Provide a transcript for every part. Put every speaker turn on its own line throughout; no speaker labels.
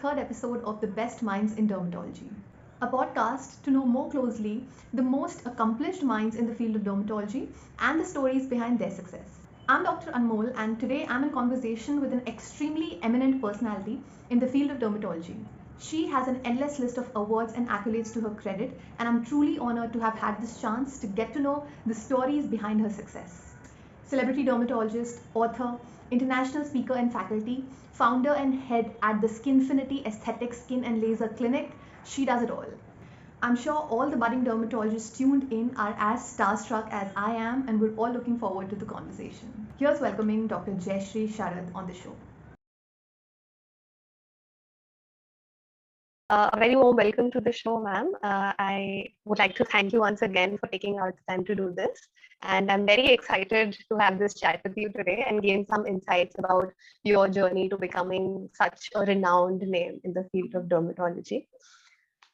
third episode of The Best Minds in Dermatology, a podcast to know more closely the most accomplished minds in the field of dermatology and the stories behind their success. I'm Dr. Anmol, and today I'm in conversation with an extremely eminent personality in the field of dermatology. She has an endless list of awards and accolades to her credit, and I'm truly honored to have had this chance to get to know the stories behind her success. Celebrity dermatologist, author, international speaker and faculty, founder and head at the Skinfinity Aesthetics Skin and Laser Clinic, she does it all. I'm sure all the budding dermatologists tuned in are as starstruck as I am, and we're all looking forward to the conversation. Here's welcoming Dr. Jaishree Sharad on the show.
A very warm welcome to the show, ma'am. I would like to thank you once again for taking out the time to do this. And I'm very excited to have this chat with you today and gain some insights about your journey to becoming such a renowned name in the field of dermatology.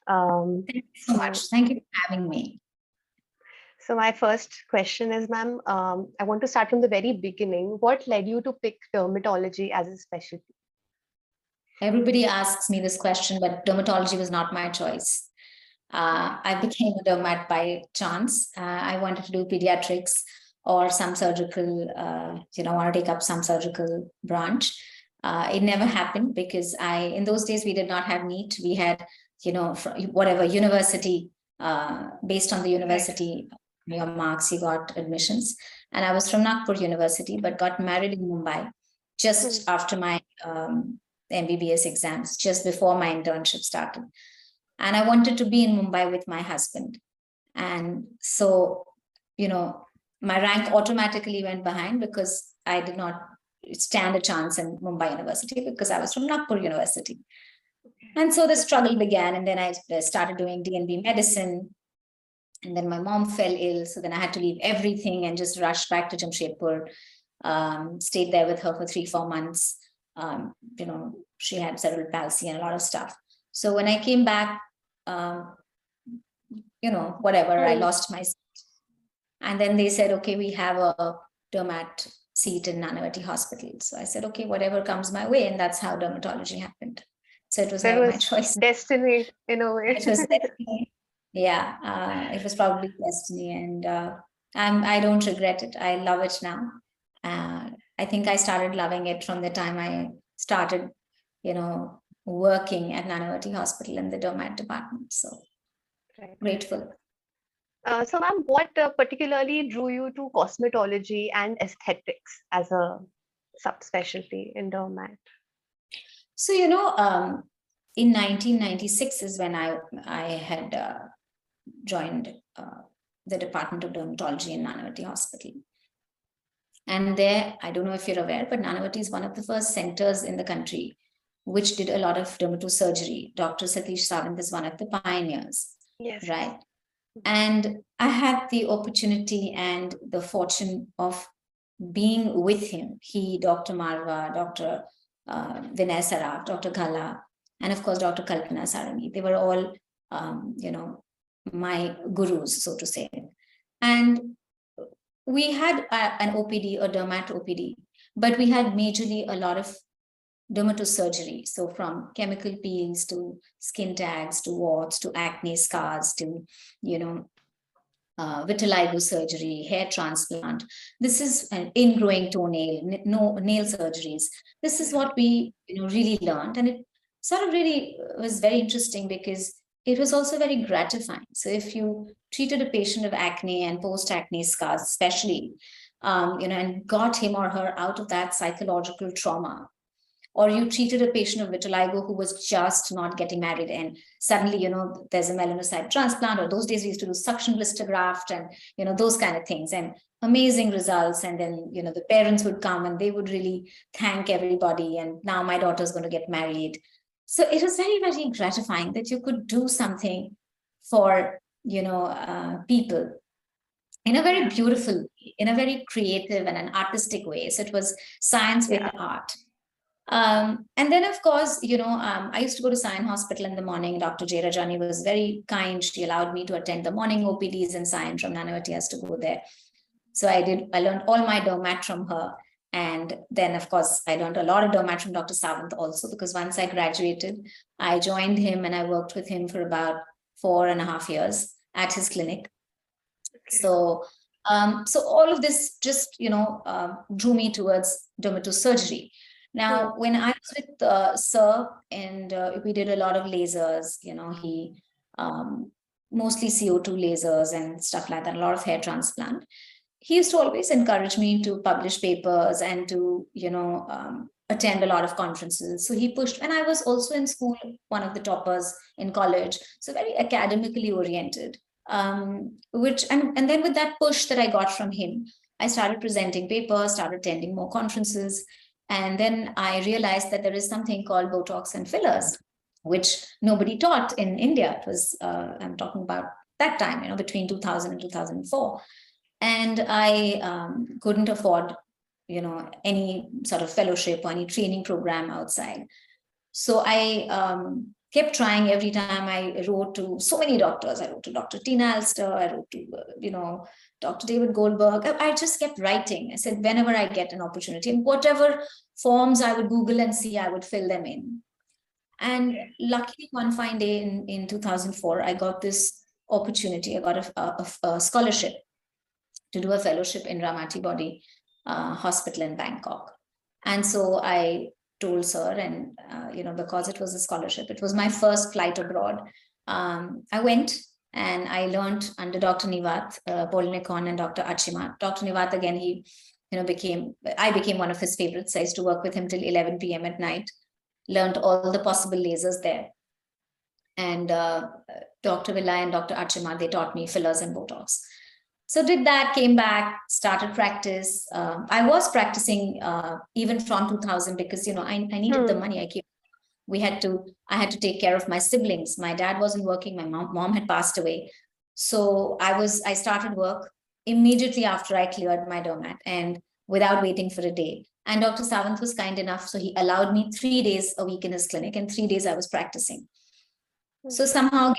Thank you so much. Thank you for having me.
So my first question is, ma'am, I want to start from the very beginning. What led you to pick dermatology as a specialty?
Everybody asks me this question, but dermatology was not my choice. I became a dermat by chance. I wanted to do pediatrics or some surgical, want to take up some surgical branch. It never happened because in those days, we did not have NEET. We had, whatever university, based on the university, your marks, you got admissions. And I was from Nagpur University, but got married in Mumbai just after my MBBS exams, just before my internship started. And I wanted to be in Mumbai with my husband. And so, my rank automatically went behind because I did not stand a chance in Mumbai University because I was from Nagpur University. And so the struggle began. And then I started doing DNB medicine. And then my mom fell ill. So then I had to leave everything and just rush back to Jamshedpur. Stayed there with her for 3-4 months. She had cerebral palsy and a lot of stuff. So when I came back, I lost my seat. And then they said, okay, we have a dermat seat in Nanavati Hospital. So I said, okay, whatever comes my way. And that's how dermatology happened. So it was not my choice.
Destiny in a way.
It was destiny. Yeah, it was probably destiny. And I don't regret it. I love it now. I think I started loving it from the time I started, working at Nanavati Hospital in the dermat department. So grateful.
So ma'am, what particularly drew you to cosmetology and aesthetics as a subspecialty in dermat?
So, in 1996 is when I had joined the Department of Dermatology in Nanavati Hospital. And there, I don't know if you're aware, but Nanavati is one of the first centers in the country which did a lot of dermatosurgery. Dr. Satish Sawant is one of the pioneers,
yes,
right? And I had the opportunity and the fortune of being with him. He, Dr. Marva, Dr. Vinay Saraf, Dr. Ghala, and of course, Dr. Kalpana Sarangi. They were all, my gurus, so to say. And we had an OPD, a dermat OPD, but we had majorly a lot of dermatosurgery. So from chemical peels to skin tags to warts to acne scars to, vitiligo surgery, hair transplant. This is an ingrowing toenail, nail surgeries. This is what we, really learned. And it sort of really was very interesting because it was also very gratifying. So if you treated a patient of acne and post-acne scars, especially, and got him or her out of that psychological trauma, or you treated a patient of vitiligo who was just not getting married and suddenly, there's a melanocyte transplant, or those days we used to do suction blister graft and, those kind of things and amazing results. And then, the parents would come and they would really thank everybody. And now my daughter's going to get married. So it was very, very gratifying that you could do something for, people in a very beautiful, in a very creative and an artistic way. So it was science with art. And then, of course, I used to go to Sion Hospital in the morning. Dr. J. Rajani was very kind. She allowed me to attend the morning OPDs in Sion from Nanavati. I used to go there. So I learned all my dermat from her. And then, of course, I learned a lot of dermat from Dr. Sawant also, because once I graduated, I joined him and I worked with him for about 4.5 years at his clinic. So, so all of this just, drew me towards dermatosurgery. Now, when I was with Sir, and we did a lot of lasers, he mostly CO2 lasers and stuff like that, a lot of hair transplant. He used to always encourage me to publish papers and to, attend a lot of conferences. So he pushed, and I was also in school, one of the toppers in college, so very academically oriented. And then with that push that I got from him, I started presenting papers, started attending more conferences. And then I realized that there is something called Botox and fillers, which nobody taught in India. It was, I'm talking about that time, between 2000 and 2004. And I couldn't afford, any sort of fellowship or any training program outside. So I kept trying. Every time I wrote to so many doctors. I wrote to Dr. Tina Alster, I wrote to, Dr. David Goldberg. I just kept writing. I said, whenever I get an opportunity, and whatever forms I would Google and see, I would fill them in. And luckily, one fine day in 2004, I got this opportunity. I got a scholarship to do a fellowship in Ramati Body Hospital in Bangkok. And so I told Sir, and because it was a scholarship, it was my first flight abroad. I went and I learned under Dr. Nivat Polnikon and Dr. Achima. Dr. Nivat, again, I became one of his favorites. I used to work with him till 11 p.m. at night, learned all the possible lasers there. And Dr. Villai and Dr. Achima, they taught me fillers and Botox. So did that, came back, started practice. I was practicing even from 2000 because, I needed the money. I had to take care of my siblings. My dad wasn't working. My mom had passed away. So I started work immediately after I cleared my dermat and without waiting for a day. And Dr. Sawant was kind enough. So he allowed me 3 days a week in his clinic, and 3 days I was practicing. So somehow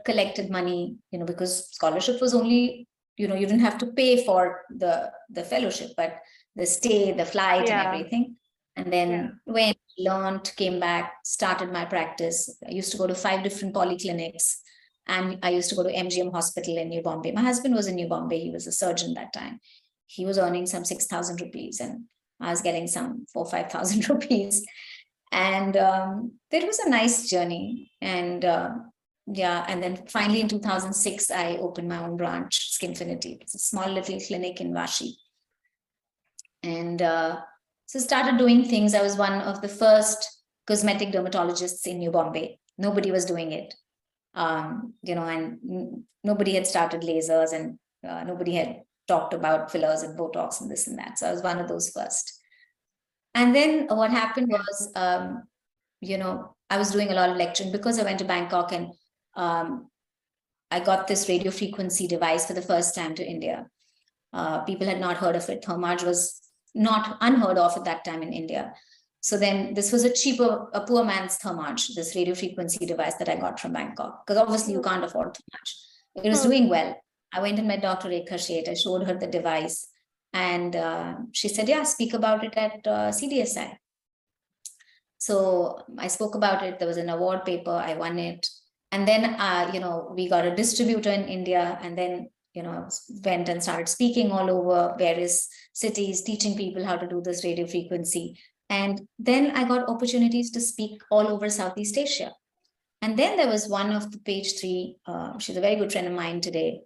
collected money, because scholarship was only, you didn't have to pay for the fellowship, but the stay, the flight, and everything. And then went, learned, came back, started my practice. I used to go to 5 different polyclinics, and I used to go to MGM Hospital in New Bombay. My husband was in New Bombay. He was a surgeon that time. He was earning some 6,000 rupees, and I was getting some 4,000-5,000 rupees. And it was a nice journey. And and then finally in 2006, I opened my own branch, Skinfinity. It's a small little clinic in Vashi. And so started doing things. I was one of the first cosmetic dermatologists in New Bombay. Nobody was doing it, and nobody had started lasers, and nobody had talked about fillers and Botox and this and that. So I was one of those first. And then what happened was, I was doing a lot of lecturing because I went to Bangkok, and I got this radio frequency device for the first time to India. People had not heard of it. Thermage was not unheard of at that time in India. So then this was a poor man's Thermage, this radio frequency device that I got from Bangkok, because obviously you can't afford Thermage. It was doing well. I went and met Dr. Rekha Sheth. I showed her the device, and she said, yeah, speak about it at CDSI. So I spoke about it. There was an award paper. I won it. And then, we got a distributor in India, and then, went and started speaking all over various cities, teaching people how to do this radio frequency. And then I got opportunities to speak all over Southeast Asia. And then there was one of the page 3, she's a very good friend of mine today,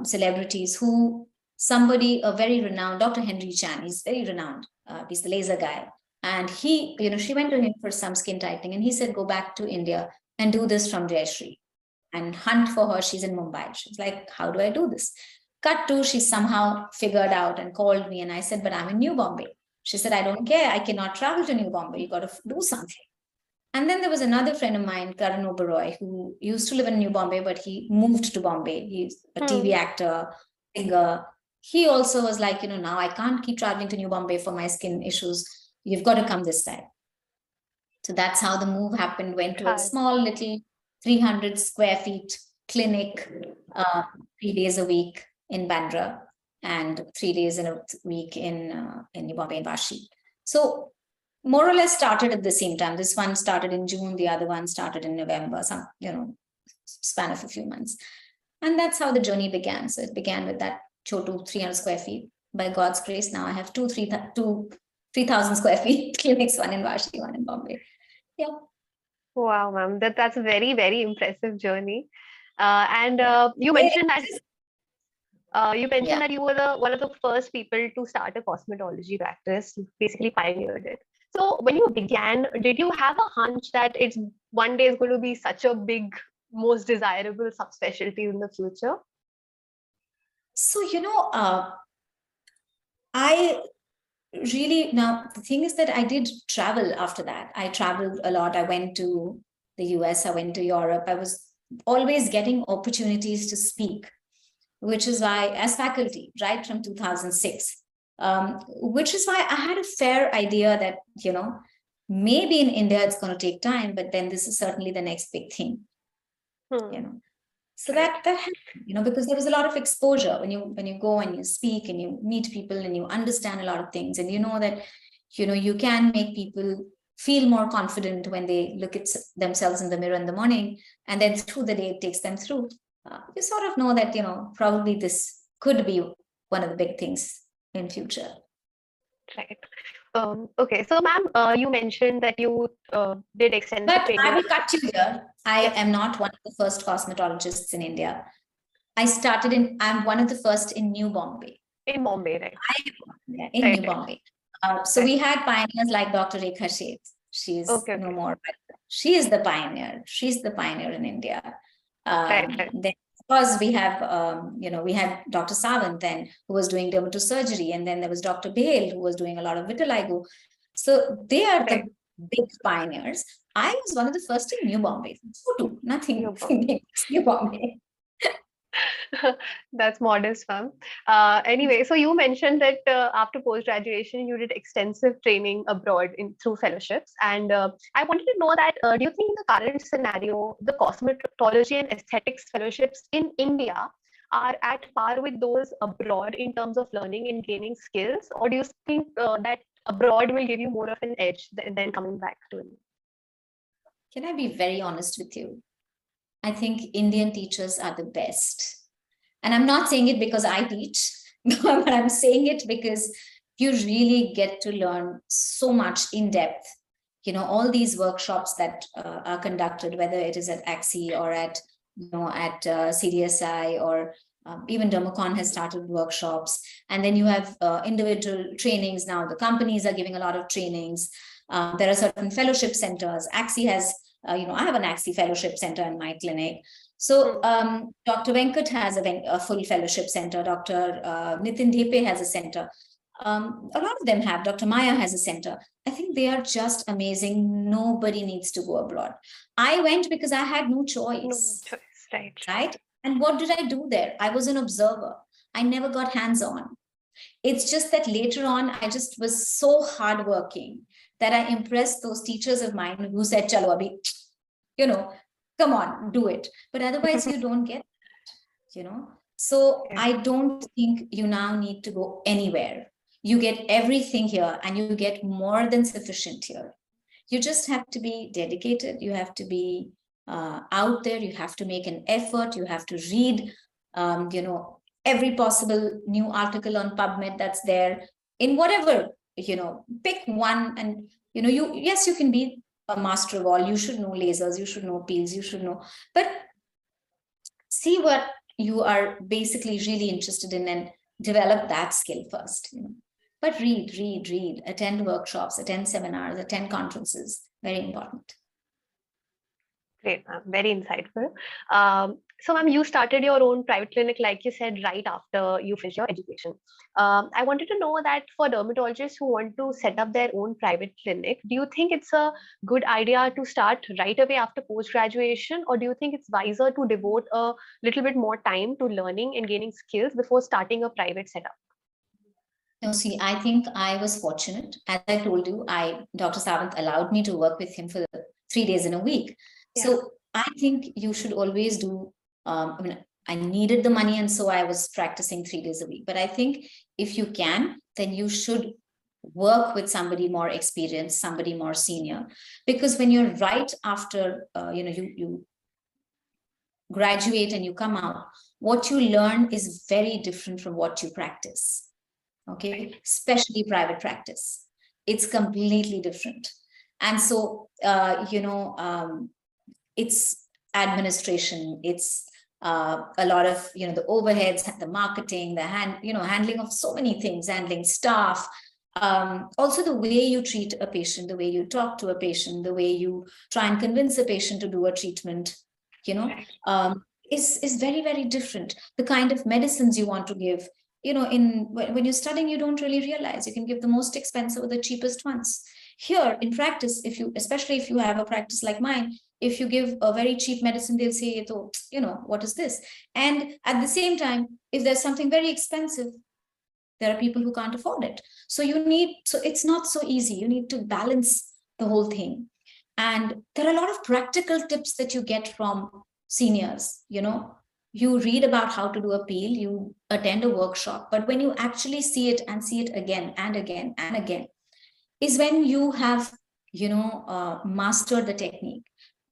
celebrities a very renowned, Dr. Henry Chan, he's very renowned. He's the laser guy. And he, she went to him for some skin tightening, and he said, go back to India and do this from Jaishree and hunt for her. She's in Mumbai. She's like, how do I do this? Cut to, she somehow figured out and called me. And I said, but I'm in New Bombay. She said, I don't care. I cannot travel to New Bombay. You got to do something. And then there was another friend of mine, Karan Oberoi, who used to live in New Bombay, but he moved to Bombay. He's a TV actor, singer. He also was like, now I can't keep traveling to New Bombay for my skin issues. You've got to come this side. So that's how the move happened. Went to a small little 300 square feet clinic 3 days a week in Bandra. and 3 days in a week in New Bombay and Vashi. So more or less started at the same time. This one started in June, the other one started in November, some, span of a few months. And that's how the journey began. So it began with that chotu 300 square feet. By God's grace, now I have 3,000 square feet clinics, one in Vashi, one in Bombay. Yeah.
Wow, ma'am, that's a very, very impressive journey. You mentioned that you were one of the first people to start a cosmetology practice. You basically pioneered it. So when you began, did you have a hunch that it's one day is going to be such a big, most desirable subspecialty in the future?
So, I really, now the thing is that I did travel after that. I traveled a lot. I went to the US, I went to Europe. I was always getting opportunities to speak, which is why, as faculty, right from 2006, which is why I had a fair idea that, maybe in India it's going to take time, but then this is certainly the next big thing. So that happened, because there was a lot of exposure when you go and you speak and you meet people and you understand a lot of things, and you know that you can make people feel more confident when they look at themselves in the mirror in the morning, and then through the day it takes them through. You sort of know that probably this could be one of the big things in future.
Right. Okay, so ma'am, you mentioned that you did extensive training.
I will cut you here. I am not one of the first cosmetologists in India. I'm one of the first in New Bombay.
In Bombay, right?
In New Bombay. So we had pioneers like Dr. Rekha Sheth. She's no more, but she is the pioneer. She's the pioneer in India. Then, of course, we have, we had Dr. Sawant then, who was doing dermatosurgery, and then there was Dr. Bail, who was doing a lot of vitiligo. So they are the big pioneers. I was one of the first in New Bombay. So nothing New Bombay.
That's modest, ma'am. Anyway, so you mentioned that after post-graduation, you did extensive training abroad through fellowships. And I wanted to know that, do you think in the current scenario, the cosmetology and aesthetics fellowships in India are at par with those abroad in terms of learning and gaining skills? Or do you think that abroad will give you more of an edge than coming back to India?
Can I be very honest with you? I think Indian teachers are the best. And I'm not saying it because I teach, but I'm saying it because you really get to learn so much in depth. All these workshops that are conducted, whether it is at AXI or at CDSI, or even Dermacon has started workshops. And then you have individual trainings now. The companies are giving a lot of trainings. There are certain fellowship centers. AXI has I have an AXI fellowship center in my clinic. So Dr. Venkat has a full fellowship center. Dr. Nitin Dhepe has a center. A lot of them have. Dr. Maya has a center. I think they are just amazing. Nobody needs to go abroad. I went because I had no choice.
No choice,
right? And what did I do there? I was an observer. I never got hands-on. It's just that later on, I just was so hardworking that I impressed those teachers of mine who said, "Chalo, abhi, come on, do it." But otherwise, you don't get that, So I don't think you now need to go anywhere. You get everything here, and you get more than sufficient here. You just have to be dedicated. You have to be out there. You have to make an effort. You have to read, every possible new article on PubMed that's there in whatever, pick one. And, you can be a master of all. You should know lasers, you should know peels, you should know, but see what you are basically really interested in and develop that skill first. But read, attend workshops, attend seminars, attend conferences. Very important.
Great, ma'am. Very insightful. So, ma'am, you started your own private clinic, like you said, right after you finished your education. I wanted to know that for dermatologists who want to set up their own private clinic, do you think it's a good idea to start right away after post-graduation, or do you think it's wiser to devote a little bit more time to learning and gaining skills before starting a private setup?
No, see, I think I was fortunate. As I told you, Dr. Sawant allowed me to work with him for 3 days in a week. Yeah. So I think you should always do, I needed the money, and so I was practicing 3 days a week. But I think if you can, then you should work with somebody more experienced, somebody more senior, because when you're right after you graduate and you come out, what you learn is very different from what you practice. Okay, especially private practice, it's completely different. And so it's administration, it's a lot of the overheads, the marketing, the handling of so many things, handling staff, also the way you treat a patient, the way you talk to a patient, the way you try and convince a patient to do a treatment, is very, very different. The kind of medicines you want to give, when you're studying, you don't really realize you can give the most expensive or the cheapest ones. Here in practice, especially if you have a practice like mine, if you give a very cheap medicine, they'll say, what is this? And at the same time, if there's something very expensive, there are people who can't afford it. So it's not so easy. You need to balance the whole thing. And there are a lot of practical tips that you get from seniors. You read about how to do a peel, you attend a workshop, but when you actually see it and see it again and again and again, is when you have, mastered the technique.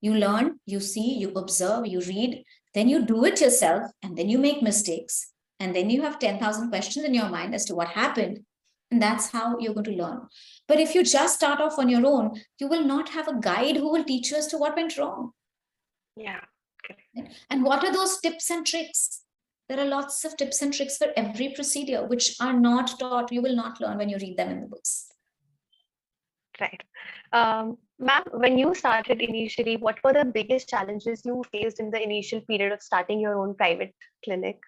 You learn, you see, you observe, you read, then you do it yourself, and then you make mistakes. And then you have 10,000 questions in your mind as to what happened. And that's how you're going to learn. But if you just start off on your own, you will not have a guide who will teach you as to what went wrong.
Yeah.
Okay. And what are those tips and tricks? There are lots of tips and tricks for every procedure, which are not taught. You will not learn when you read them in the books.
Right. Ma'am, when you started initially, what were the biggest challenges you faced in the initial period of starting your own private clinic?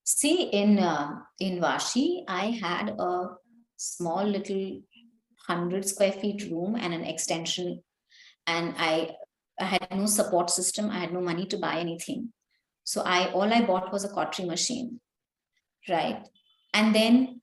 See, in Vashi, I had a small little 100 square feet room and an extension, and I had no support system. I had no money to buy anything. So all I bought was a cautery machine, right? And then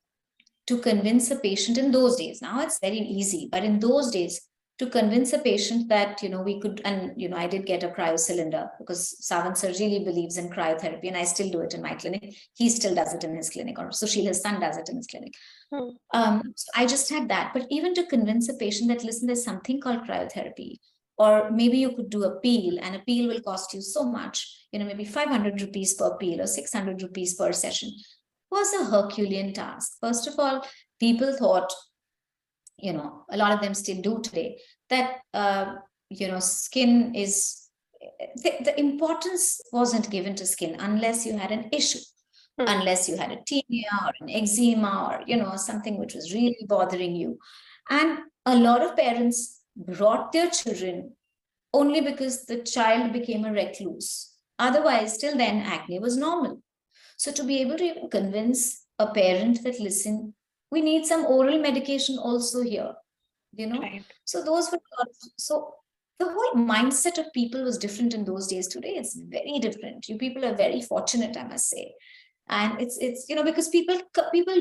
to convince a patient in those days, now it's very easy, but in those days, to convince a patient that, we could, and, I did get a cryo cylinder because Savan sir really believes in cryotherapy, and I still do it in my clinic. He still does it in his clinic, or Sushil, his son, does it in his clinic. So I just had that. But even to convince a patient that, listen, there's something called cryotherapy, or maybe you could do a peel, and a peel will cost you so much, maybe 500 rupees per peel or 600 rupees per session, was a Herculean task. First of all, people thought, a lot of them still do today, that, skin is, the importance wasn't given to skin unless you had an issue, unless you had a tinea or an eczema or, something which was really bothering you. And a lot of parents brought their children only because the child became a recluse. Otherwise, till then, acne was normal. So to be able to even convince a parent that, listen, we need some oral medication also here,
Right.
So those were, so the whole mindset of people was different in those days. Today, it's very different. You people are very fortunate, I must say. And it's because people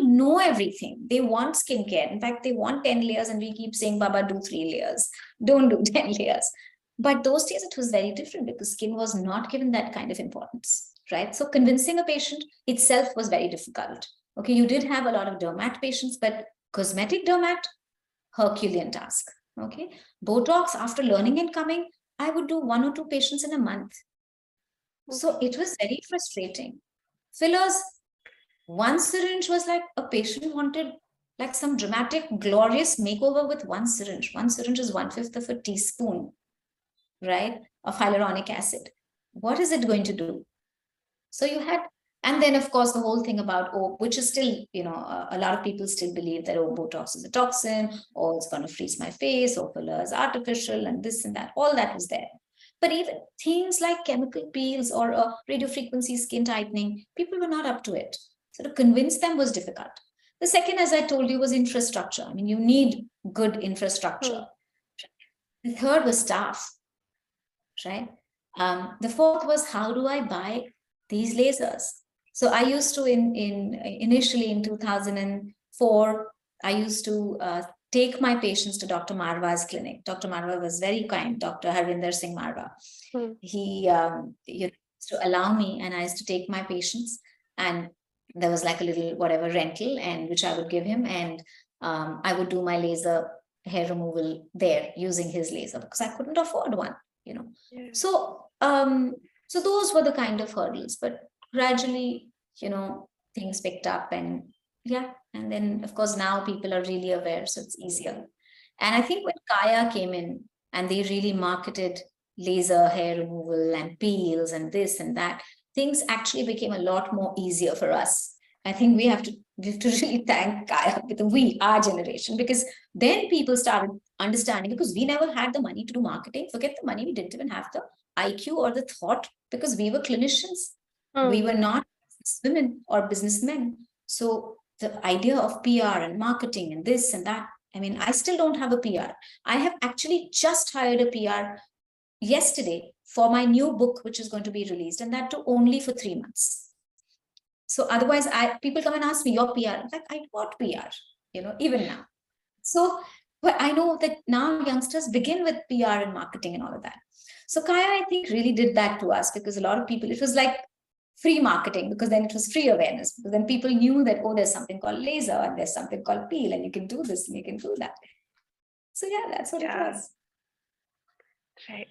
know everything. They want skincare. In fact, they want 10 layers, and we keep saying, Baba, do 3 layers. Don't do 10 layers. But those days, it was very different because skin was not given that kind of importance, right? So convincing a patient itself was very difficult. Okay, you did have a lot of dermat patients, but cosmetic dermat, Herculean task. Okay, Botox, after learning and coming, I would do 1 or 2 patients in a month. So it was very frustrating. Fillers, 1 syringe was like a patient wanted like some dramatic, glorious makeover with 1 syringe. 1 syringe is 1/5 of a teaspoon, right, of hyaluronic acid. What is it going to do? So you had, and then of course the whole thing about, which is still, a lot of people still believe that, Botox is a toxin, or it's going to freeze my face, or filler is artificial, and this and that. All that was there. But even things like chemical peels or radiofrequency skin tightening, people were not up to it. So to convince them was difficult. The second, as I told you, was infrastructure. I mean, you need good infrastructure. The third was staff, right? The fourth was, how do I buy these lasers? So I used to, initially in 2004, I used to take my patients to Dr. Marwa's clinic. Dr. Marwa was very kind, Dr. Harvinder Singh Marwa. He, to allow me, and I used to take my patients, and there was like a little whatever rental, and which I would give him, and I would do my laser hair removal there using his laser because I couldn't afford one, you know.
Yeah.
So those were the kind of hurdles, but gradually, things picked up, and yeah, and then of course now people are really aware, so it's easier. And I think when Kaya came in and they really marketed laser hair removal and peels and this and that, things actually became a lot more easier for us. I think we have to really thank Kaya with our generation, because then people started understanding, because we never had the money to do marketing. Forget the money, we didn't even have the IQ or the thought, because we were clinicians. We were not women or businessmen. So the idea of PR and marketing and this and that, I mean, I still don't have a PR. I have actually just hired a PR yesterday for my new book, which is going to be released, and that too only for 3 months. So otherwise, people come and ask me, your PR. In fact, I got PR, even now. So, but I know that now youngsters begin with PR and marketing and all of that. So Kaya, I think, really did that to us, because a lot of people, it was like free marketing, because then it was free awareness, because then people knew that, oh, there's something called laser and there's something called peel, and you can do this and you can do that. So yeah, that's what it was.
Right.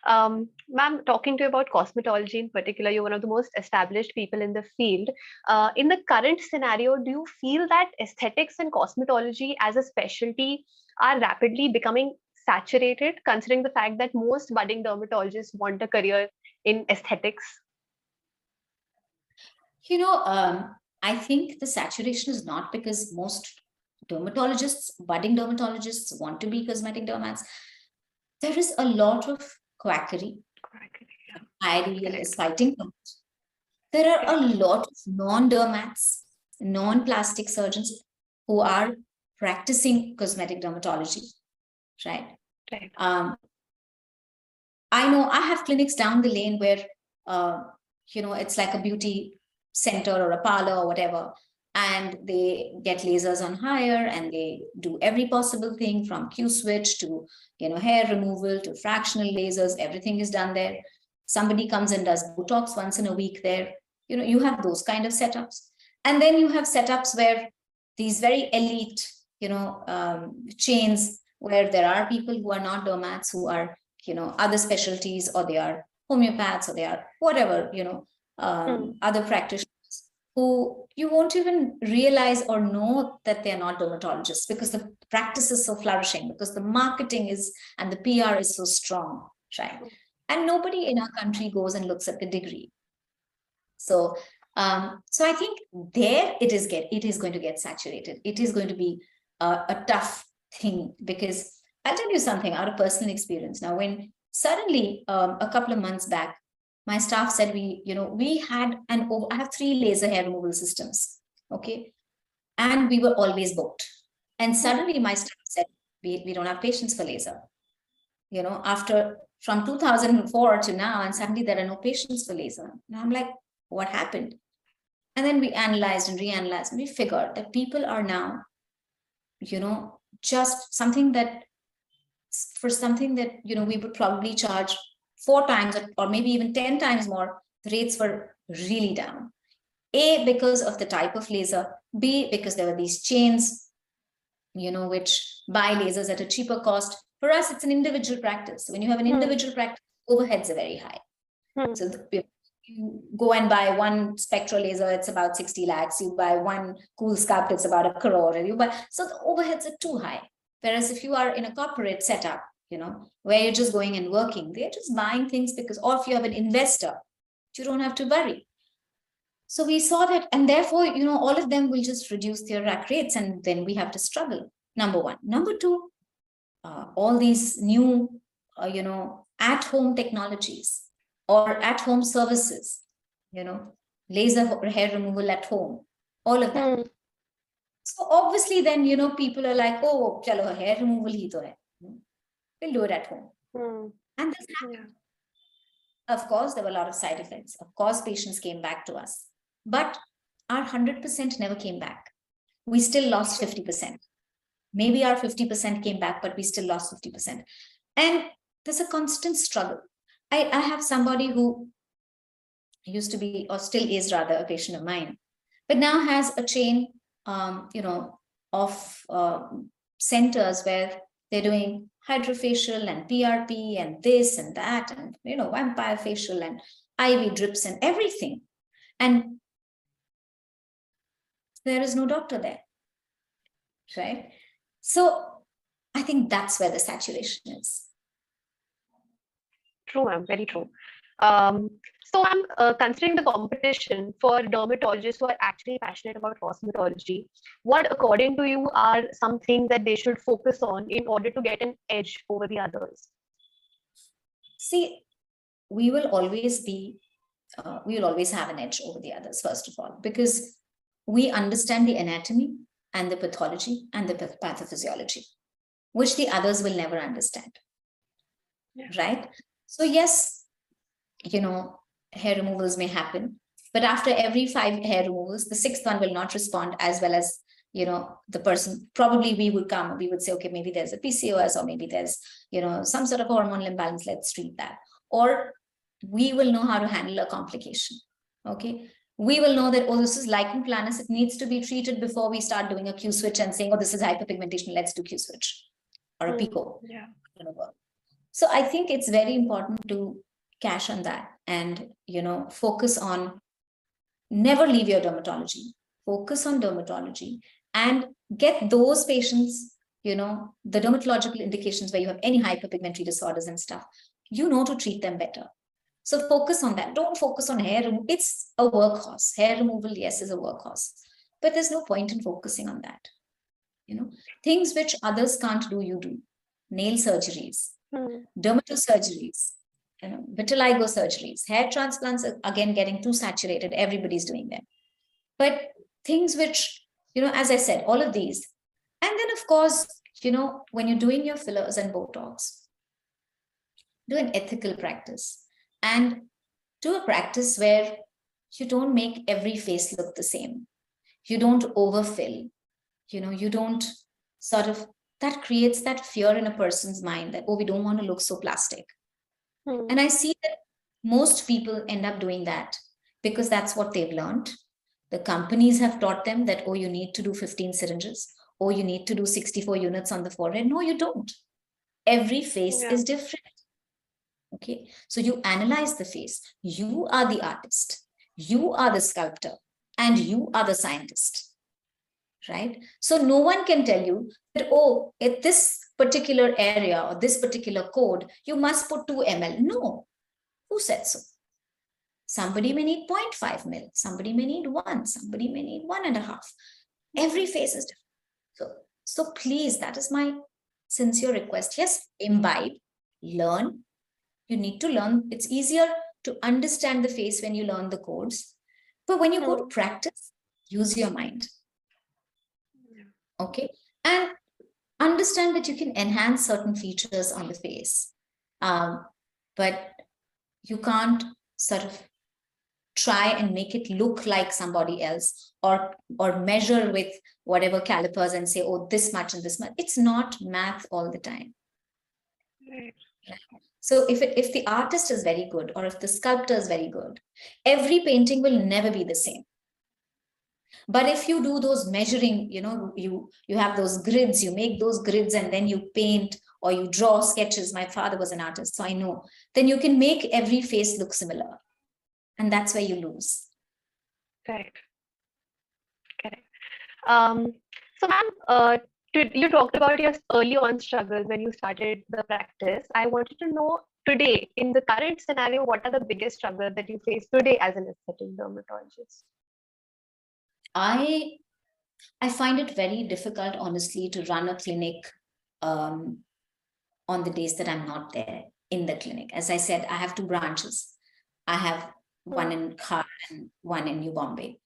Ma'am, talking to you about cosmetology in particular, you're one of the most established people in the field. In the current scenario, do you feel that aesthetics and cosmetology as a specialty are rapidly becoming saturated, considering the fact that most budding dermatologists want a career in aesthetics?
I think the saturation is not because most budding dermatologists want to be cosmetic dermats. There is a lot of quackery. Ideal is fighting for it. There are a lot of non-dermats, non-plastic surgeons who are practicing cosmetic dermatology, right?
Right.
I know I have clinics down the lane where, it's like a beauty center or a parlor or whatever, and they get lasers on hire, and they do every possible thing from Q-switch to, hair removal to fractional lasers. Everything is done there. Somebody comes and does Botox once in a week there. You have those kind of setups. And then you have setups where these very elite, chains, where there are people who are not dermats, who are, other specialties, or they are homeopaths, or they are whatever, other practitioners, who you won't even realize or know that they're not dermatologists, because the practice is so flourishing, because the marketing is and the PR is so strong, right? And nobody in our country goes and looks at the degree. So I think there it is going to get saturated. It is going to be a tough thing, because I'll tell you something out of personal experience. Now, when suddenly a couple of months back, my staff said I have 3 laser hair removal systems, okay, and we were always booked. And suddenly my staff said, we don't have patients for laser. After from 2004 to now, and suddenly there are no patients for laser. And I'm like, what happened? And then we analyzed and reanalyzed, and we figured that people are now, just something that we would probably charge 4 times or maybe even 10 times more, the rates were really down. A, because of the type of laser. B, because there were these chains, which buy lasers at a cheaper cost. For us, it's an individual practice. When you have an individual practice, overheads are very high. So you go and buy one spectral laser, it's about 60 lakhs. You buy one cool sculpt, it's about 1 crore. So the overheads are too high. Whereas if you are in a corporate setup, where you're just going and working, they're just buying things because, or if you have an investor, you don't have to worry. So we saw that, and therefore, all of them will just reduce their rack rates, and then we have to struggle. Number one. Number two, all these new, at-home technologies or at-home services, laser hair removal at home, all of that. So obviously then, people are like, oh, chalo, hair removal hi to hai. We'll do it at home. And this happened. Of course, there were a lot of side effects. Of course, patients came back to us. But our 100% never came back. We still lost 50%. Maybe our 50% came back, but we still lost 50%. And there's a constant struggle. I have somebody who used to be, or still is rather, a patient of mine, but now has a chain, of centers where they're doing hydrofacial and PRP and this and that, and vampire facial and IV drips and everything. And there is no doctor there, right? So I think that's where the saturation is.
True, ma'am, very true. So I'm considering the competition for dermatologists who are actually passionate about cosmetology. What, according to you, are some things that they should focus on in order to get an edge over the others?
See, we will always have an edge over the others, first of all, because we understand the anatomy and the pathology and the pathophysiology, which the others will never understand. Yeah. Right? So yes, hair removals may happen, but after every 5 hair removals, the 6th one will not respond as well as, the person. Probably we would say, okay, maybe there's a PCOS, or maybe there's, some sort of hormonal imbalance, let's treat that. Or we will know how to handle a complication. Okay. We will know that, oh, this is lichen planus, it needs to be treated before we start doing a Q switch and saying, oh, this is hyperpigmentation, let's do Q switch or a pico.
Yeah.
So I think it's very important to cash on that and, focus on, never leave your dermatology, focus on dermatology and get those patients, the dermatological indications where you have any hyperpigmentary disorders and stuff, to treat them better. So focus on that. Don't focus on hair removal. It's a workhorse. Hair removal, yes, is a workhorse, but there's no point in focusing on that. Things which others can't do, you do. Nail surgeries, dermatosurgeries, vitiligo surgeries, hair transplants are again getting too saturated. Everybody's doing them. But things which, as I said, all of these. And then, of course, when you're doing your fillers and Botox, do an ethical practice and do a practice where you don't make every face look the same. You don't overfill, you don't sort of, that creates that fear in a person's mind that, oh, we don't want to look so plastic. And I see that most people end up doing that because that's what they've learned. The companies have taught them that, oh, you need to do 15 syringes, or you need to do 64 units on the forehead. No, you don't. Every face is different. Okay, so you analyze the face. You are the artist, you are the sculptor, and you are the scientist, right? So no one can tell you that, oh, at this particular area or this particular code, you must put 2 ml. No, who said so? Somebody may need 0.5 ml, somebody may need 1, somebody may need 1.5. Every face is different. So please, that is my sincere request. Yes, imbibe, learn. You need to learn. It's easier to understand the face when you learn the codes. But when you go to practice, use your mind. Okay. And understand that you can enhance certain features on the face. But you can't sort of try and make it look like somebody else, or measure with whatever calipers and say, oh, this much and this much. It's not math all the time. Right. So if the artist is very good, or if the sculptor is very good, every painting will never be the same. But if you do those measuring, you have those grids, you make those grids and then you paint or you draw sketches. My father was an artist, so I know. Then you can make every face look similar. And that's where you lose.
Correct. So ma'am, you talked about your early on struggles when you started the practice. I wanted to know today, in the current scenario, what are the biggest struggles that you face today as an aesthetic dermatologist?
I find it very difficult, honestly, to run a clinic on the days that I'm not there in the clinic. As I said, I have 2 branches. I have one in Khar and one in New Bombay.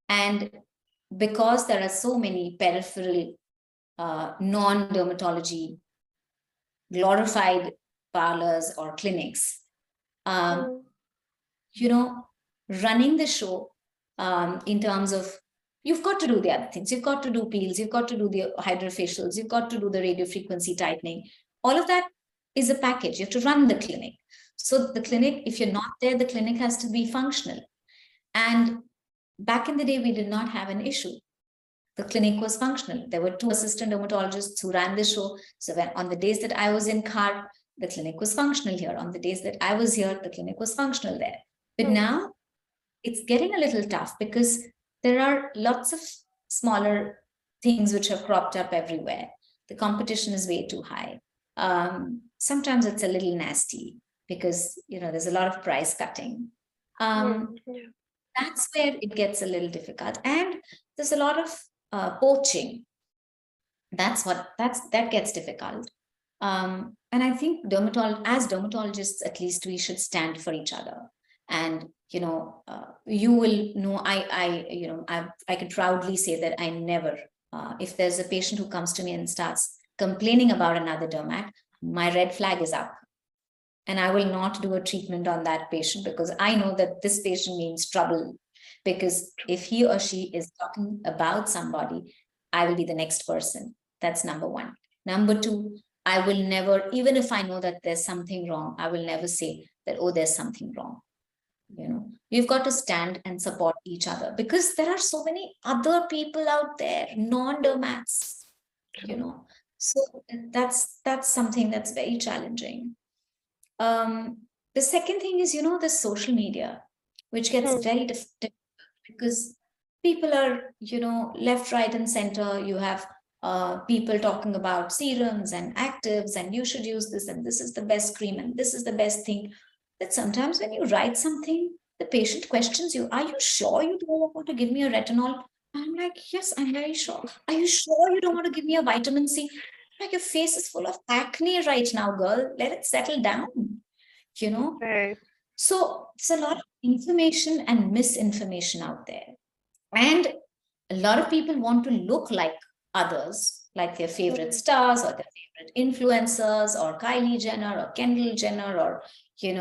And because there are so many peripheral non-dermatology glorified parlors or clinics, running the show in terms of, you've got to do the other things. You've got to do peels, you've got to do the hydrofacials, you've got to do the radiofrequency tightening. All of that is a package. You have to run the clinic. So the clinic, if you're not there, the clinic has to be functional. And back in the day, we did not have an issue. The clinic was functional. There were 2 assistant dermatologists who ran the show. So when on the days that I was in Khar, the clinic was functional here. On the days that I was here, the clinic was functional there. But now it's getting a little tough because there are lots of smaller things which have cropped up everywhere. The competition is way too high. Sometimes it's a little nasty because there's a lot of price cutting. That's where it gets a little difficult, and there's a lot of poaching. That gets difficult. And I think as dermatologists, at least we should stand for each other. And you will know, I can proudly say that I never, if there's a patient who comes to me and starts complaining about another dermat, my red flag is up. And I will not do a treatment on that patient because I know that this patient means trouble. Because if he or she is talking about somebody, I will be the next person. That's number one. Number two, I will never, even if I know that there's something wrong, I will never say that, oh, there's something wrong. You've got to stand and support each other because there are so many other people out there, non-dermats, So that's something that's very challenging. The second thing is, the social media, which gets very difficult because people are, left, right, and center. You have people talking about serums and actives, and you should use this, and this is the best cream, and this is the best thing. That sometimes when you write something, the patient questions you, are you sure you don't want to give me a retinol? I'm like, yes, I'm very sure. Are you sure you don't want to give me a vitamin C? Like, your face is full of acne right now, girl. Let it settle down.
Right.
So there's a lot of information and misinformation out there. And a lot of people want to look like others, like their favorite stars or their favorite influencers or Kylie Jenner or Kendall Jenner or,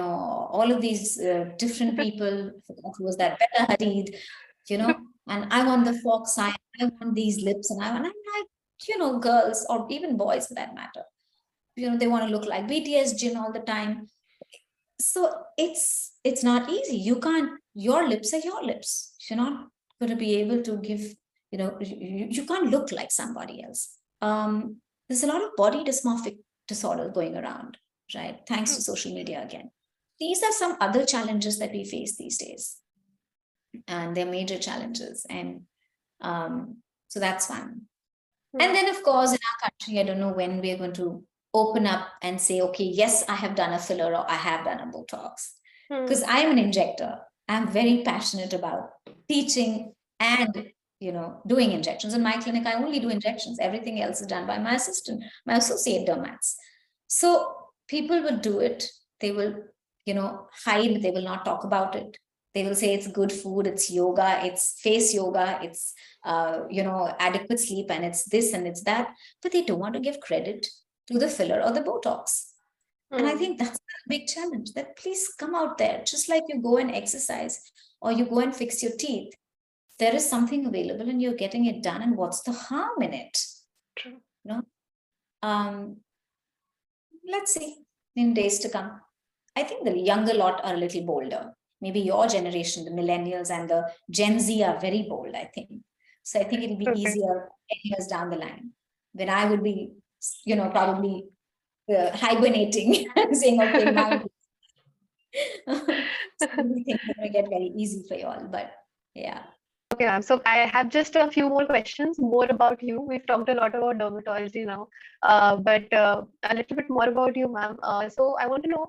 all of these different people. I forgot who was that, Bella Hadid, and I want the fox eye, I want these lips, and I'm like, girls or even boys for that matter, they want to look like BTS Jin all the time. So it's not easy. Your lips are your lips. You're not going to be able to give, you can't look like somebody else. There's a lot of body dysmorphic disorder going around, right? Thanks to social media again. These are some other challenges that we face these days. And they're major challenges. And so that's one. And then, of course, in our country, I don't know when we're going to open up and say, okay, yes, I have done a filler or I have done a Botox. Because I'm an injector. I'm very passionate about teaching and, doing injections. In my clinic, I only do injections. Everything else is done by my assistant, my associate dermats. So people would do it. They will, hide. They will not talk about it. They will say it's good food, it's yoga, it's face yoga, it's, adequate sleep, and it's this and it's that. But they don't want to give credit to the filler or the Botox. And I think that's a big challenge, that please come out there, just like you go and exercise or you go and fix your teeth. There is something available and you're getting it done. And what's the harm in it?
True.
Let's see in days to come. I think the younger lot are a little bolder. Maybe your generation, the millennials and the Gen Z, are very bold, I think. So I think it'll be easier 10 years down the line when I would be, probably hibernating and saying, okay, now so I think it's going to get very easy for you all. But yeah.
Okay, ma'am. So I have just a few more questions, more about you. We've talked a lot about dermatology now, but a little bit more about you, ma'am. So I want to know,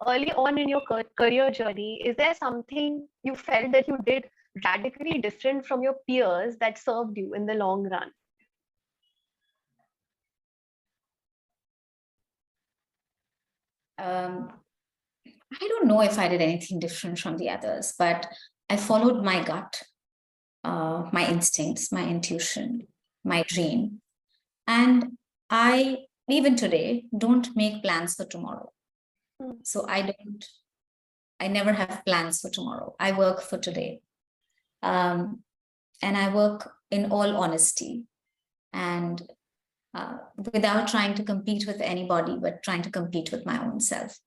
early on in your career journey, is there something you felt that you did radically different from your peers that served you in the long run?
I don't know if I did anything different from the others, but I followed my gut, my instincts, my intuition, my dream. And I, even today, don't make plans for tomorrow. So I never have plans for tomorrow. I work for today. And I work in all honesty and without trying to compete with anybody, but trying to compete with my own self.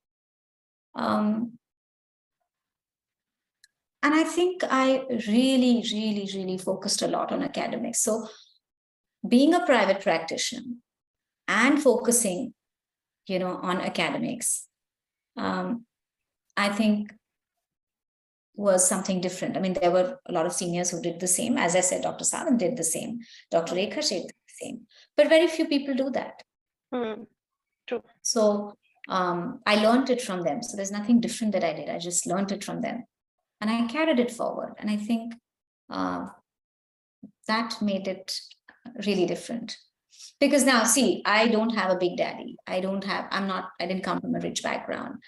And I think I really, really, really focused a lot on academics. So being a private practitioner and focusing, on academics, I think was something different. I mean, there were a lot of seniors who did the same. As I said, Dr. Savan did the same, Dr. Rekha did the same, but very few people do that.
True.
So I learned it from them. So there's nothing different that I did. I just learned it from them and I carried it forward. And I think that made it really different. Because now, see, I don't have a big daddy. I didn't come from a rich background.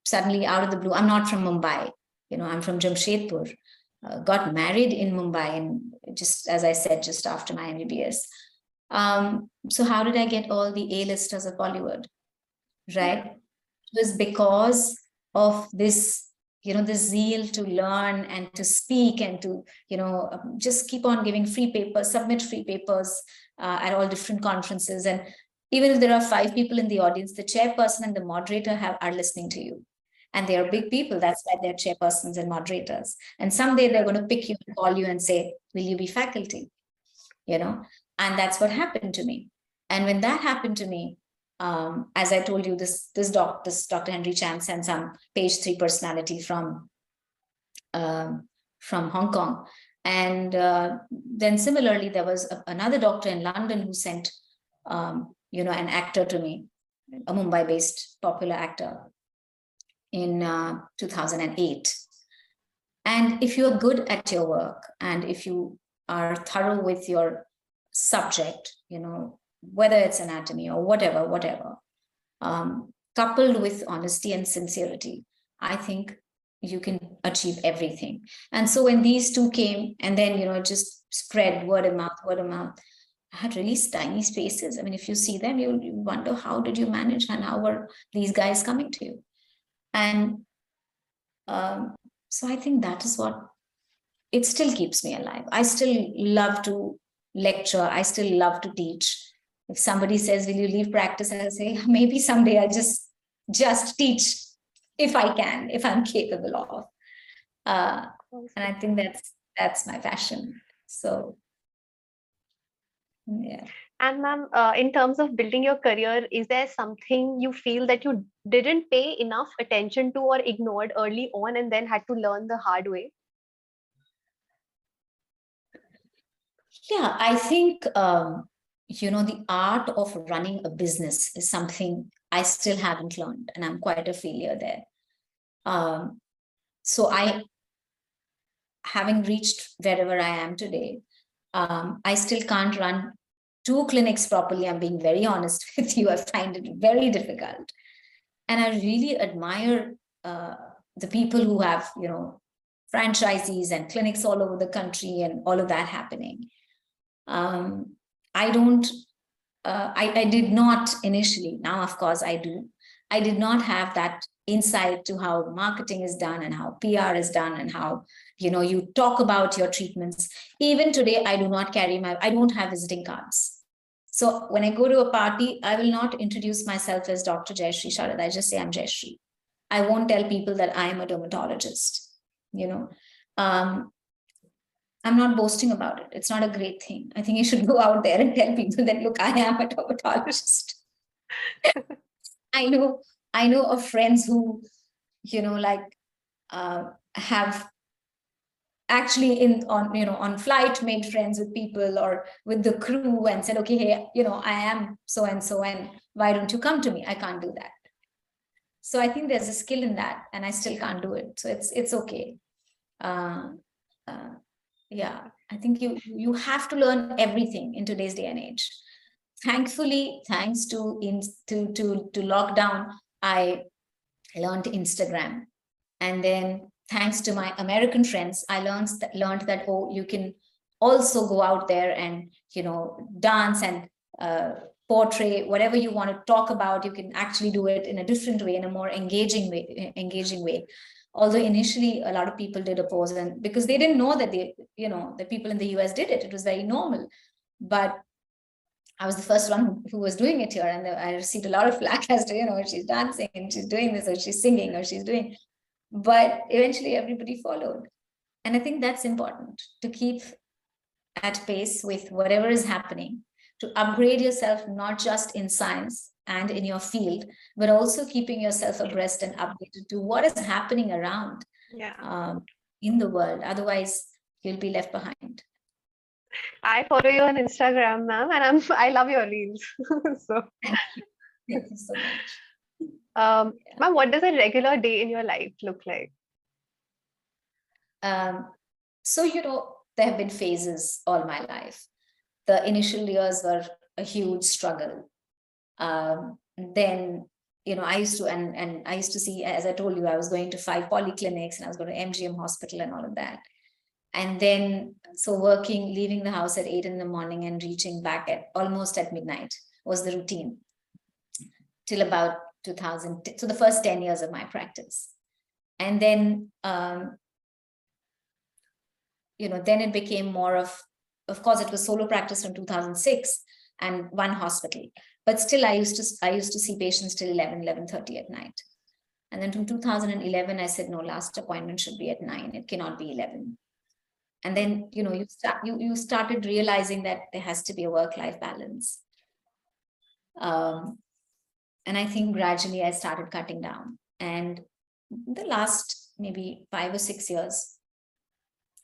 Suddenly out of the blue, I'm not from Mumbai. I'm from Jamshedpur. Got married in Mumbai, and just as I said, just after my MBBS. So how did I get all the A-listers of Bollywood? Right? It was because of this, this zeal to learn and to speak and to, just keep on giving free papers, submit free papers at all different conferences. And even if there are 5 people in the audience, the chairperson and the moderator are listening to you. And they are big people. That's why they're chairpersons and moderators. And someday they're going to pick you and call you and say, will you be faculty? And that's what happened to me. And when that happened to me, as I told you, this Dr. Henry Chan sent some page 3 personality from Hong Kong. And then similarly, there was another doctor in London who sent, an actor to me, a Mumbai-based popular actor in 2008. And if you're good at your work and if you are thorough with your subject, whether it's anatomy or whatever, coupled with honesty and sincerity, I think you can achieve everything. And so when these two came, and then, it just spread word of mouth. I had really tiny spaces. I mean, if you see them, you wonder, how did you manage and how were these guys coming to you? And so I think that is what, it still keeps me alive. I still love to lecture. I still love to teach. If somebody says, will you leave practice? I'll say, maybe someday I just teach if I can, if I'm capable of. And I think that's my passion. So, yeah.
And ma'am, in terms of building your career, is there something you feel that you didn't pay enough attention to or ignored early on and then had to learn the hard way?
Yeah, I think, the art of running a business is something I still haven't learned, and I'm quite a failure there. So having reached wherever I am today, I still can't run 2 clinics properly. I'm being very honest with you. I find it very difficult. And I really admire the people who have, franchisees and clinics all over the country and all of that happening. I did not initially. Now, of course, I do. I did not have that insight to how marketing is done and how PR is done and how, you talk about your treatments. Even today, I don't have visiting cards. So when I go to a party, I will not introduce myself as Dr. Jaishree Sharad. I just say I'm Jaishree. I won't tell people that I am a dermatologist. I'm not boasting about it. It's not a great thing. I think you should go out there and tell people that, look, I am a dermatologist. I know of friends who, have actually on flight made friends with people or with the crew and said, okay, hey, I am so and so, and why don't you come to me? I can't do that. So I think there's a skill in that, and I still can't do it. So it's okay. Yeah, I think you have to learn everything in today's day and age. Thankfully, thanks to lockdown, I learned Instagram, and then thanks to my American friends, I learned that you can also go out there and dance and portray whatever you want to talk about. You can actually do it in a different way, in a more engaging way. Although initially a lot of people did oppose, and because they didn't know that the people in the US did it. It was very normal. But I was the first one who was doing it here, and I received a lot of flack as to, she's dancing and she's doing this, or she's singing, or she's doing. But eventually everybody followed. And I think that's important, to keep at pace with whatever is happening, to upgrade yourself, not just in science and in your field, but also keeping yourself abreast and updated to what is happening around in the world. Otherwise, you'll be left behind.
I follow you on Instagram, ma'am, and I love your reels. So,
Thank you so much.
ma'am, what does a regular day in your life look like?
So, there have been phases all my life. The initial years were a huge struggle. Then, I used to, and I used to see, as I told you, I was going to 5 polyclinics and I was going to MGM hospital and all of that. And then, so working, leaving the house at 8 in the morning and reaching back at almost at midnight was the routine till about 2000. So the first 10 years of my practice. And then, then it became more of course, it was solo practice from 2006 and one hospital. But still, I used to see patients till 11:30 at night. And then from 2011, I said, no, last appointment should be at 9. It cannot be 11. And then, you started realizing that there has to be a work-life balance. And I think gradually I started cutting down. And the last maybe 5 or 6 years,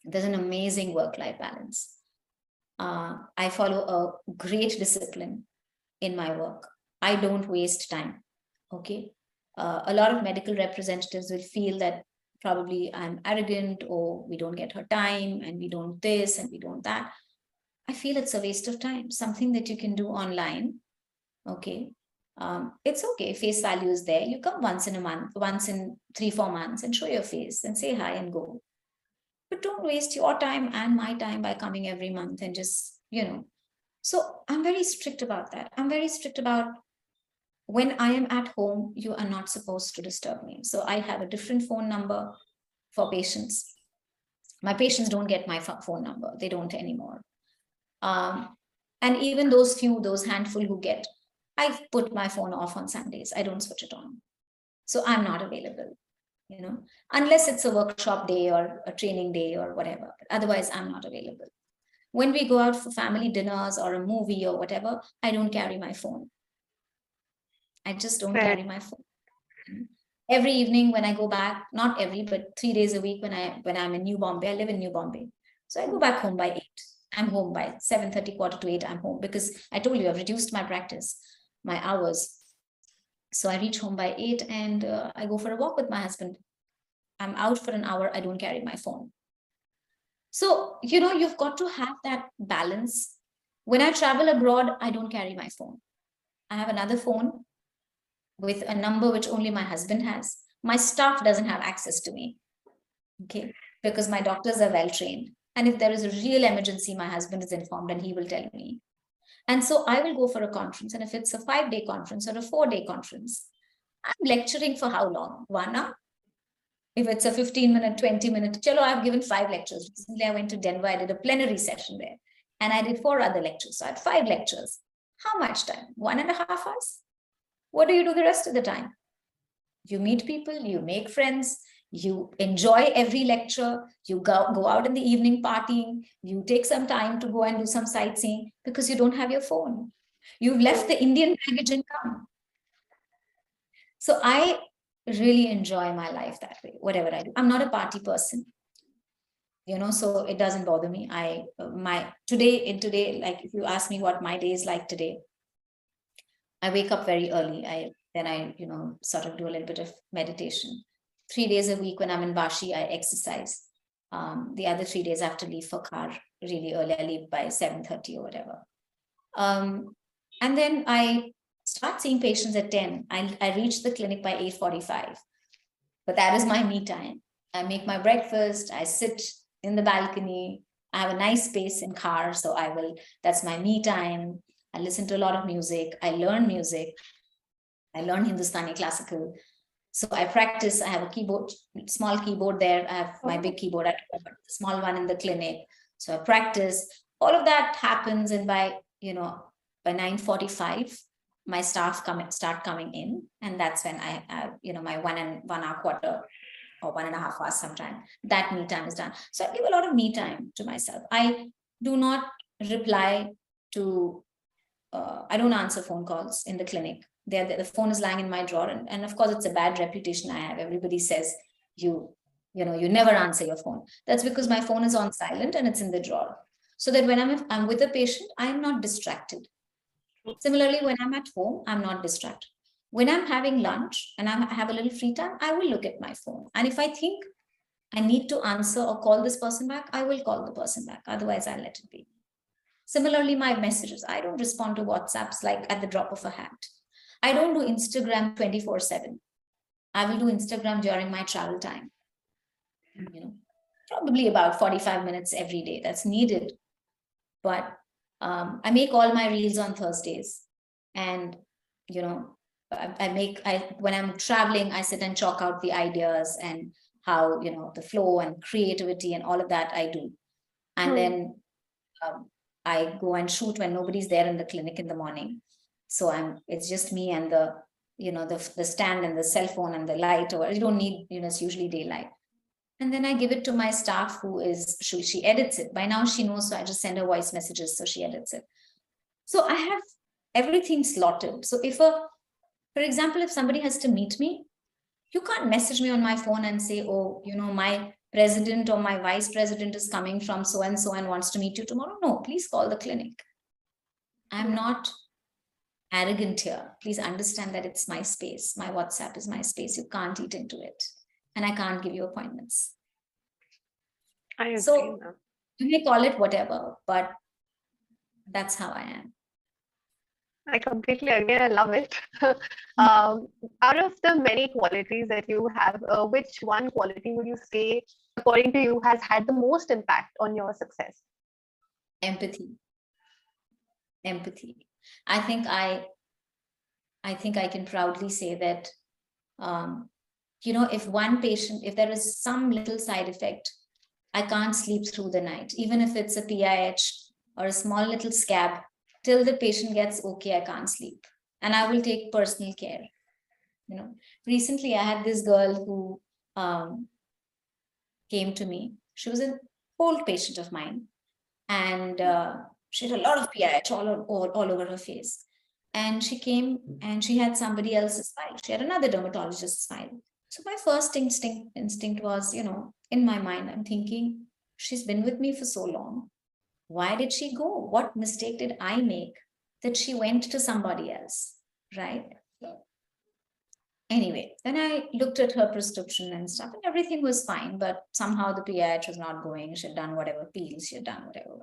there's an amazing work-life balance. I follow a great discipline in my work. I don't waste time. Okay. A lot of medical representatives will feel that probably I'm arrogant, or we don't get her time and we don't this and we don't that. I feel it's a waste of time. Something that you can do online. Okay. It's okay. Face value is there. You come once in a month, once in 3-4 months, and show your face and say hi and go. But don't waste your time and my time by coming every month and just, So I'm very strict about that. I'm very strict about, when I am at home, you are not supposed to disturb me. So I have a different phone number for patients. My patients don't get my phone number. They don't anymore. And even those handful who get, I've put my phone off on Sundays. I don't switch it on. So I'm not available, unless it's a workshop day or a training day or whatever. But otherwise, I'm not available. When we go out for family dinners or a movie or whatever, I don't carry my phone. I just don't carry my phone. Every evening when I go back, not every, but 3 days a week when I'm in New Bombay, I live in New Bombay. So I go back home by 8. I'm home by 7:30, 7:45, I'm home, because I told you I've reduced my practice, my hours. So I reach home by 8 and I go for a walk with my husband. I'm out for an hour. I don't carry my phone. So, you've got to have that balance. When I travel abroad, I don't carry my phone. I have another phone with a number which only my husband has. My staff doesn't have access to me. Okay. Because my doctors are well trained. And if there is a real emergency, my husband is informed and he will tell me. And so I will go for a conference. And if it's a 5-day conference or a 4-day conference, I'm lecturing for how long? 1 hour? If it's a 15-minute, 20-minute, chalo, I've given 5 lectures. Recently, I went to Denver. I did a plenary session there. And I did 4 other lectures. So I had 5 lectures. How much time? 1.5 hours? What do you do the rest of the time? You meet people, you make friends, you enjoy every lecture, you go out in the evening partying, you take some time to go and do some sightseeing because you don't have your phone. You've left the Indian baggage and come. So I really enjoy my life that way, whatever I do. I'm not a party person, so it doesn't bother me. Today, like if you ask me what my day is like today, I wake up very early. Then I sort of do a little bit of meditation. 3 days a week when I'm in Vashi, I exercise. The other 3 days I have to leave for car really early. I leave by 7:30 or whatever. And then I start seeing patients at 10. I reach the clinic by 8:45. But that is my me time. I make my breakfast. I sit in the balcony. I have a nice space in car. So that's my me time. I listen to a lot of music. I learn music. I learn Hindustani classical. So I practice. I have a keyboard, small keyboard there. I have my big keyboard, I have a small one in the clinic. So I practice. All of that happens. And by 9:45, my staff start coming in. And that's when I have, my 1 hour quarter or 1.5 hours sometime. That me time is done. So I give a lot of me time to myself. I do not reply to, I don't answer phone calls in the clinic. The phone is lying in my drawer. And of course, it's a bad reputation I have. Everybody says you never answer your phone. That's because my phone is on silent and it's in the drawer. So that when I'm with a patient, I'm not distracted. Similarly, when I'm at home, I'm not distracted. When I'm having lunch and I have a little free time, I will look at my phone. And if I think I need to answer or call this person back, I will call the person back. Otherwise, I'll let it be. Similarly, my messages, I don't respond to WhatsApps like at the drop of a hat. I don't do Instagram 24/7. I will do Instagram during my travel time. Probably about 45 minutes every day. That's needed. But I make all my reels on Thursdays. And, when I'm traveling, I sit and chalk out the ideas and how, the flow and creativity and all of that I do. And then I go and shoot when nobody's there in the clinic in the morning. So it's just me and the stand and the cell phone and the light, or you don't need, it's usually daylight. And then I give it to my staff she edits it. By now she knows, so I just send her voice messages, so she edits it. So I have everything slotted. So for example, if somebody has to meet me, you can't message me on my phone and say, oh, my president or my vice president is coming from so-and-so and wants to meet you tomorrow. No, please call the clinic. I'm not arrogant here. Please understand that it's my space. My WhatsApp is my space. You can't eat into it. And I can't give you appointments.
I agree.
So you may call it whatever, but that's how I am.
I completely agree. I love it. Out of the many qualities that you have, which one quality would you say, according to you, has had the most impact on your success?
Empathy. I think I can proudly say that, if there is some little side effect, I can't sleep through the night, even if it's a PIH or a small little scab. Till the patient gets okay, I can't sleep. And I will take personal care. Recently I had this girl who came to me. She was an old patient of mine. And she had a lot of PIH all over her face. And she came and she had somebody else's file. She had another dermatologist's file. So my first instinct was, in my mind, I'm thinking, she's been with me for so long. Why did she go? What mistake did I make that she went to somebody else, right? Anyway, then I looked at her prescription and stuff, and everything was fine, but somehow the PIH was not going. She had done whatever pills, she had done whatever.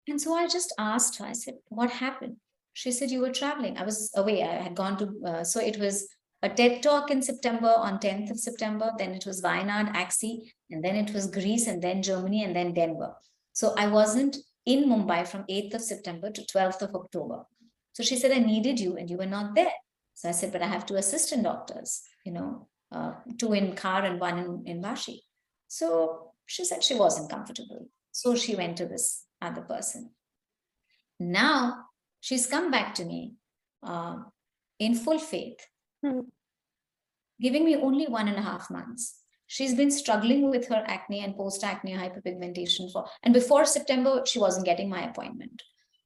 And so I just asked her, I said, what happened? She said, you were traveling. I was away. I had gone to, so it was a TED talk in September, on 10th of September. Then it was Wayanad, Axi, and then it was Greece, and then Germany, and then Denver. So I wasn't in Mumbai from 8th of September to 12th of October. So she said, I needed you and you were not there. So I said, but I have 2 assistant doctors, 2 in Khar and 1 in Vashi. So she said she wasn't comfortable. So she went to this other person. Now she's come back to me in full faith, giving me only 1.5 months. She's been struggling with her acne and post-acne hyperpigmentation and before September, she wasn't getting my appointment.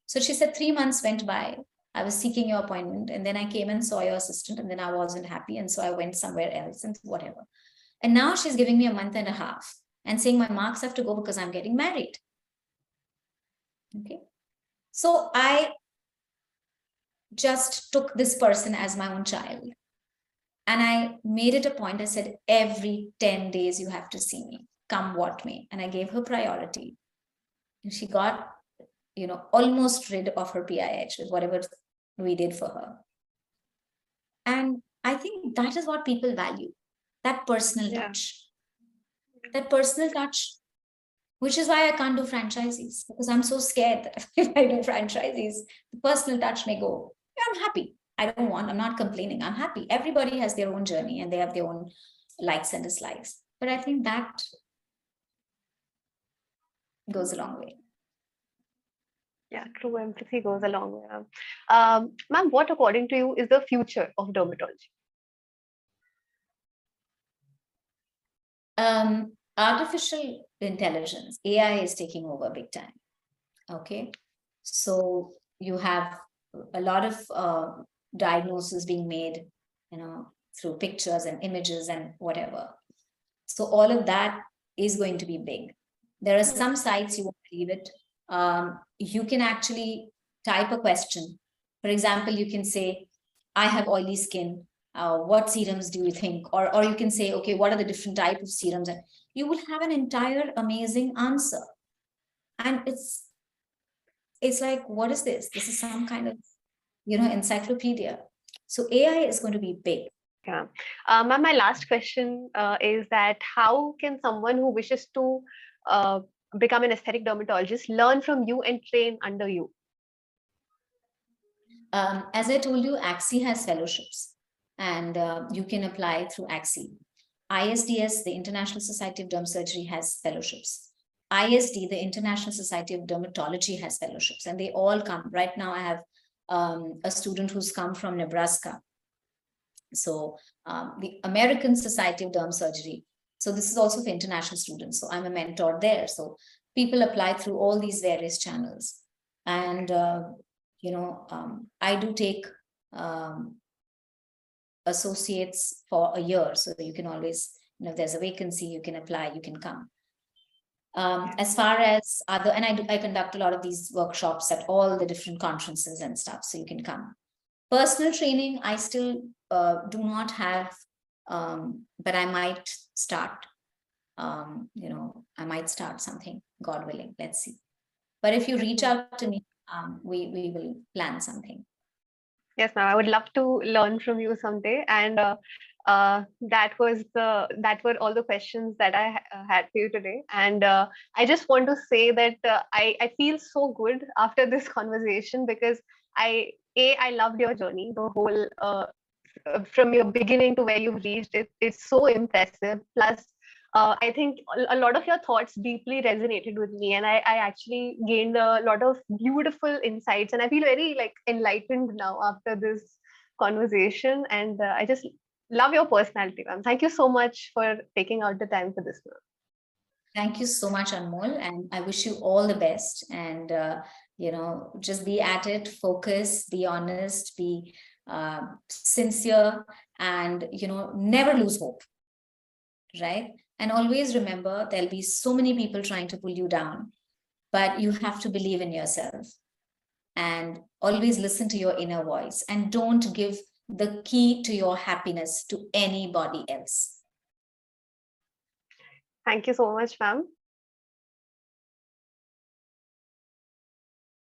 So she said 3 months went by. I was seeking your appointment and then I came and saw your assistant and then I wasn't happy. And so I went somewhere else and whatever. And now she's giving me 1.5 months and saying my marks have to go because I'm getting married. Okay. So I just took this person as my own child. And I made it a point. I said, every 10 days you have to see me, come what may. And I gave her priority. And she got, almost rid of her PIH with whatever we did for her. And I think that is what people value, that personal touch. That personal touch, which is why I can't do franchises, because I'm so scared that if I do franchises, the personal touch may go. I'm happy. I'm not complaining. I'm happy. Everybody has their own journey and they have their own likes and dislikes. But I think that goes a long way.
Yeah, true empathy goes a long way. Ma'am, what according to you is the future of dermatology?
Artificial intelligence, AI is taking over big time. Okay. So you have a lot of diagnoses being made, through pictures and images and whatever. So all of that is going to be big. There are some sites, you won't believe it. You can actually type a question. For example, you can say, I have oily skin. What serums do you think? Or you can say, okay, what are the different types of serums? And you will have an entire amazing answer. And it's like, what is this? This is some kind of, encyclopedia. So AI is going to be big.
Yeah. Ma'am, my last question is that how can someone who wishes to become an aesthetic dermatologist learn from you and train under you?
As I told you, AXI has fellowships, and you can apply through AXI. ISDS, the International Society of Derm Surgery, has fellowships. ISD, the International Society of Dermatology, has fellowships, and they all come. Right now, I have a student who's come from Nebraska. So the American Society of Derm Surgery. So this is also for international students. So I'm a mentor there. So people apply through all these various channels. And, I do take associates for a year. So you can always, if there's a vacancy, you can apply, you can come. As far as other, and I conduct a lot of these workshops at all the different conferences and stuff. So you can come. Personal training, I still do not have, but I might start. I might start something, God willing. Let's see. But if you reach out to me, we will plan something.
Yes, ma'am. I would love to learn from you someday. And that were all the questions that I had for you today. And I just want to say that I feel so good after this conversation because I loved your journey, the whole from your beginning to where you've reached. It's so impressive. Plus, I think a lot of your thoughts deeply resonated with me, and I actually gained a lot of beautiful insights, and I feel very enlightened now after this conversation. And I just love your personality, ma'am. Thank you so much for taking out the time for this, ma'am.
Thank you so much, Anmol, and I wish you all the best. And just be at it, focus, be honest, be sincere, and never lose hope. Right? And always remember, there'll be so many people trying to pull you down, but you have to believe in yourself and always listen to your inner voice, and don't give the key to your happiness to anybody else.
Thank you so much, ma'am.